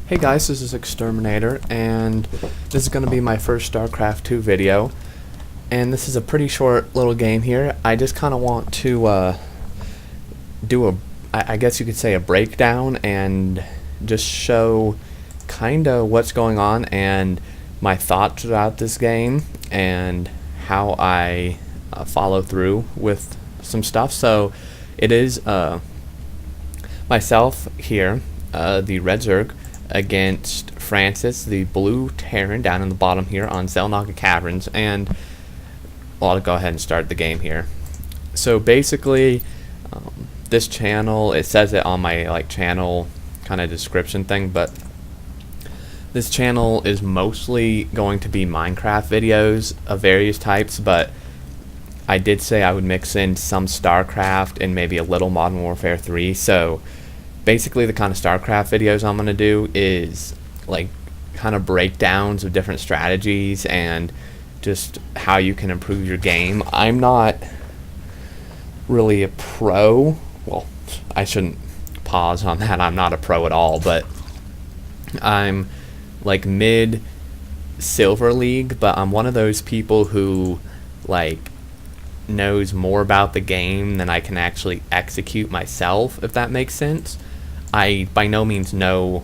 Hey guys, this is Exterminator, and this is going to be my first Starcraft 2 video. And this is a pretty short little game here. I just kind of want to do I guess you could say a breakdown and just show kind of what's going on and my thoughts about this game and how I follow through with some stuff. So it is myself here, the Red Zerg, against Francis, the blue Terran, down in the bottom here on Zelnaga Caverns. And well, I'll go ahead and start the game here. So basically, this channel, it says it on my channel kind of description thing, but this channel is mostly going to be Minecraft videos of various types, but I did say I would mix in some Starcraft and maybe a little Modern Warfare 3. So basically the kind of Starcraft videos I'm going to do is kind of breakdowns of different strategies and just how you can improve your game. I'm not really a pro. Well, I shouldn't pause on that. I'm not a pro at all, but I'm mid Silver League, but I'm one of those people who knows more about the game than I can actually execute myself, if that makes sense. I by no means know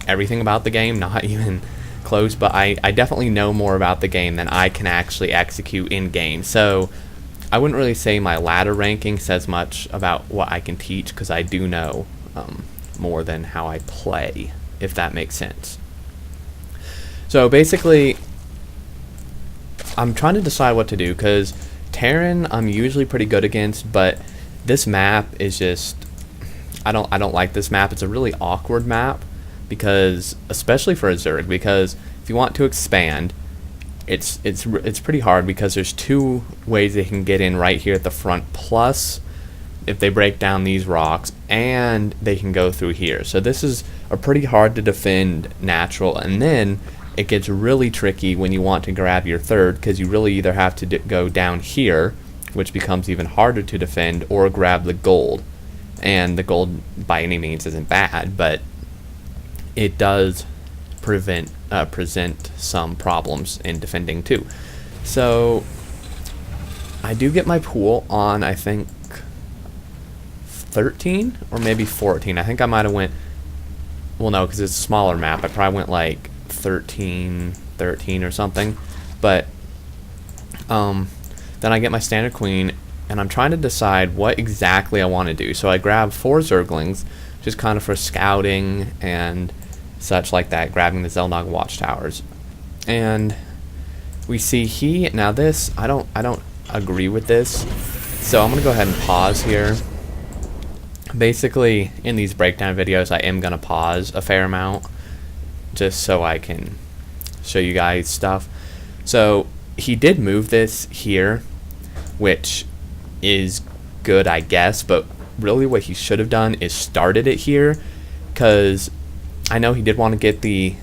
everything about the game, not even close, but I definitely know more about the game than I can actually execute in game. So I wouldn't really say my ladder ranking says much about what I can teach, because I do know more than how I play, if that makes sense. So basically, I'm trying to decide what to do, because Terran I'm usually pretty good against, but this map is just, I don't like this map. It's a really awkward map, because especially for a Zerg, because if you want to expand, it's pretty hard, because there's two ways they can get in right here at the front, plus if they break down these rocks, and they can go through here. So this is a pretty hard to defend natural, and then it gets really tricky when you want to grab your third, because you really either have to go down here, which becomes even harder to defend, or grab the gold. And the gold by any means isn't bad, but it does present some problems in defending too. So I do get my pool on, I think, 13 or maybe 14. I think I might have went, well, no, because it's a smaller map. I probably went 13 or something. But then I get my standard queen, and I'm trying to decide what exactly I want to do. So I grab 4 Zerglings, just kind of for scouting and such like that, grabbing the Zelnaga watchtowers. And we see now this, I don't agree with this. So I'm gonna go ahead and pause here. Basically, in these breakdown videos, I am gonna pause a fair amount, just so I can show you guys stuff. So he did move this here, which is good, I guess, but really what he should have done is started it here, because I know he did want to get the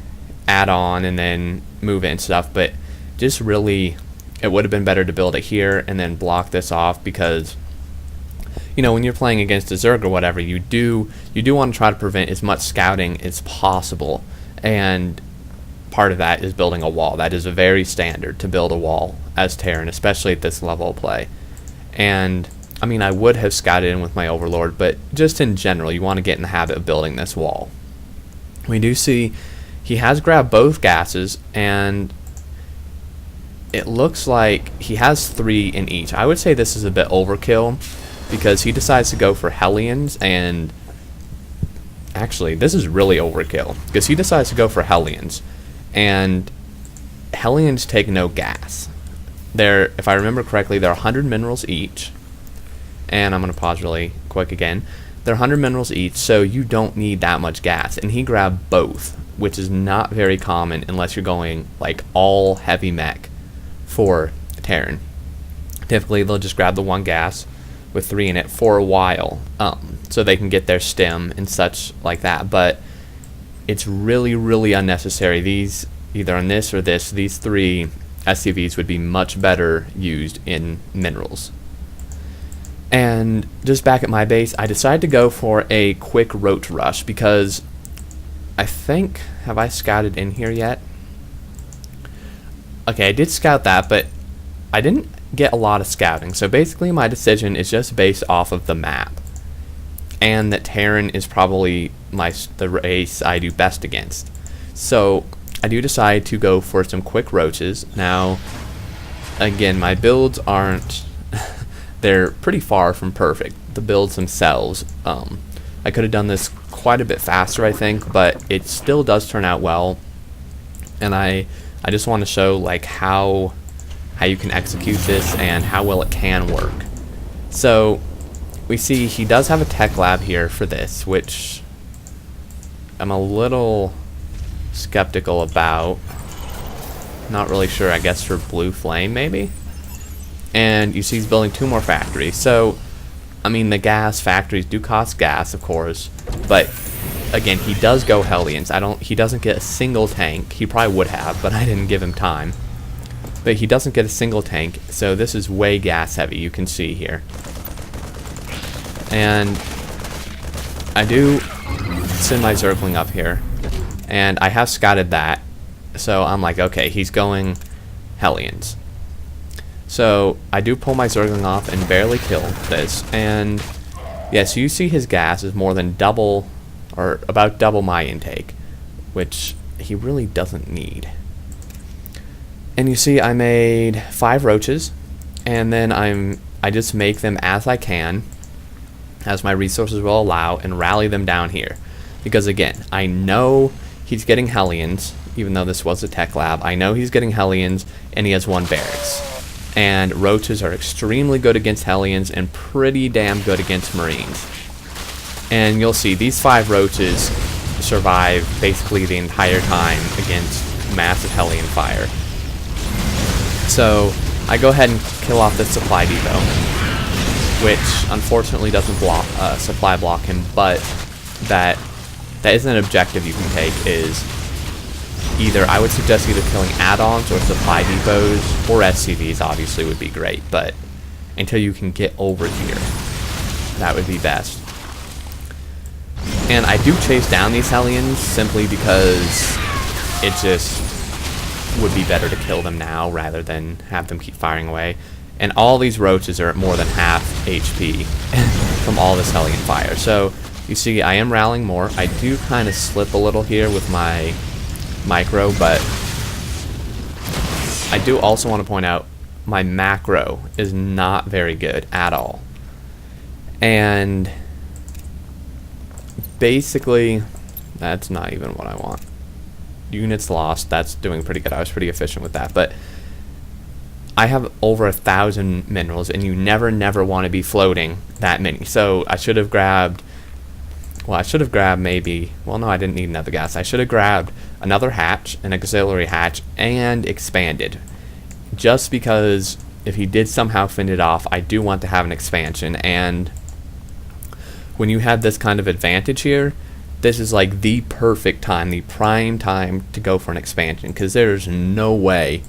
add-on and then move it and stuff, but just really it would have been better to build it here and then block this off, because when you're playing against a Zerg or whatever, you do want to try to prevent as much scouting as possible, and part of that is building a wall. That is a very standard, to build a wall as Terran, especially at this level of play. And I mean, I would have scouted in with my Overlord, but just in general, you want to get in the habit of building this wall. We do see he has grabbed both gases, and it looks like he has 3 in each. I would say this is a bit overkill, because he decides to go for Hellions, and actually this is really overkill, because he decides to go for Hellions, and Hellions take no gas. If I remember correctly, they're 100 minerals each, and I'm going to pause really quick again. They're 100 minerals each, so you don't need that much gas, and he grabbed both, which is not very common unless you're going all heavy mech for Terran. Typically they'll just grab the 1 gas with 3 in it for a while, so they can get their stem and such like that, but it's really unnecessary. These, either on this or this, these 3 SCVs would be much better used in minerals. And just back at my base, I decided to go for a quick Roach rush, because I think, have I scouted in here yet? Okay, I did scout that, but I didn't get a lot of scouting. So basically my decision is just based off of the map. And that Terran is probably the race I do best against. So I do decide to go for some quick roaches. Now, again, my builds aren't, they're pretty far from perfect. The builds themselves, I could have done this quite a bit faster, I think, but it still does turn out well. And I just want to show like how you can execute this and how well it can work. So we see he does have a tech lab here for this, which I'm a little skeptical about. Not really sure, I guess for Blue Flame maybe. And you see he's building 2 more factories. So I mean, the gas factories do cost gas, of course, but again, he does go Hellions. He doesn't get a single tank. He probably would have, but I didn't give him time. But he doesn't get a single tank, so this is way gas heavy, you can see here. And I do send my Zergling up here, and I have scouted that, so I'm like, okay, he's going Hellions. So I do pull my Zergling off and barely kill this, and yeah, so you see his gas is more than double, or about double my intake, which he really doesn't need. And you see I made 5 roaches, and then I just make them as I can, as my resources will allow, and rally them down here. Because again, I know he's getting Hellions, even though this was a tech lab. I know he's getting Hellions, and he has 1 barracks. And roaches are extremely good against Hellions and pretty damn good against Marines. And you'll see these 5 roaches survive basically the entire time against massive Hellion fire. So I go ahead and kill off this supply depot, which unfortunately doesn't supply block him, but that is an objective you can take. Is either, I would suggest either killing add-ons or supply depots, or SCVs obviously would be great, but until you can get over here, that would be best. And I do chase down these Hellions simply because it just would be better to kill them now rather than have them keep firing away. And all these roaches are at more than half HP from all this Hellion fire. So you see I am rallying more. I do kind of slip a little here with my micro, but I do also want to point out my macro is not very good at all. And basically that's not even what I want. Units lost, that's doing pretty good. I was pretty efficient with that, but I have over 1,000 minerals, and you never want to be floating that many. So I should have grabbed, maybe, well no, I didn't need another gas. I should have grabbed another hatch, an auxiliary hatch, and expanded. Just because if he did somehow fend it off, I do want to have an expansion, and when you have this kind of advantage here, this is like the perfect time, the prime time to go for an expansion, because there's no way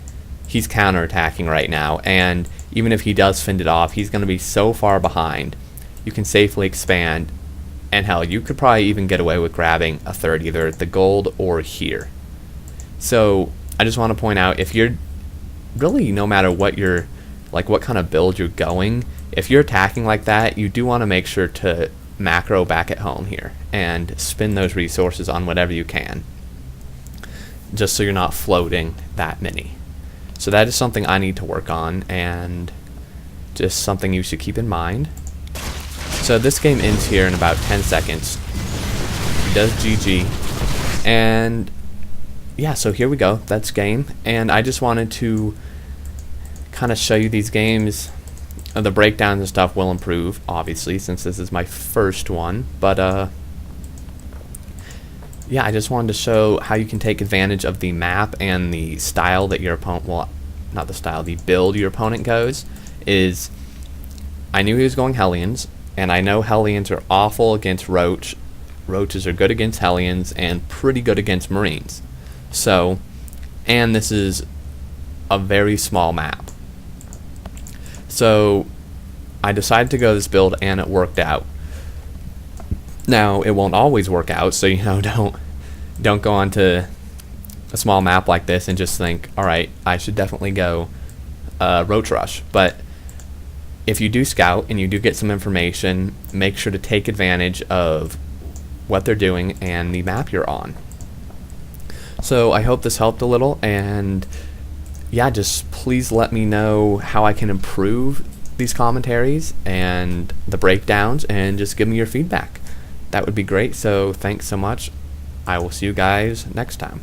he's counterattacking right now, and even if he does fend it off, he's going to be so far behind. You can safely expand, and hell, you could probably even get away with grabbing a third, either at the gold or here. So I just want to point out, if you're really, no matter what you're, like what kind of build you're going, if you're attacking like that, you do want to make sure to macro back at home here and spend those resources on whatever you can, just so you're not floating that many. So that is something I need to work on, and just something you should keep in mind. So this game ends here in about 10 seconds. He does GG, and yeah, so here we go, that's game. And I just wanted to kind of show you these games. The breakdowns and stuff will improve, obviously, since this is my first one, but yeah, I just wanted to show how you can take advantage of the map and the style that your opponent, well, not the style, the build your opponent goes. Is I knew he was going Hellions, and I know Hellions are awful against Roach. Roaches are good against Hellions and pretty good against Marines. So, and this is a very small map. So I decided to go this build, and it worked out. Now, it won't always work out, so don't go onto a small map like this and just think, all right, I should definitely go Roach Rush. But if you do scout and you do get some information, make sure to take advantage of what they're doing and the map you're on. So I hope this helped a little, and yeah, just please let me know how I can improve these commentaries and the breakdowns, and just give me your feedback. That would be great. So thanks so much. I will see you guys next time.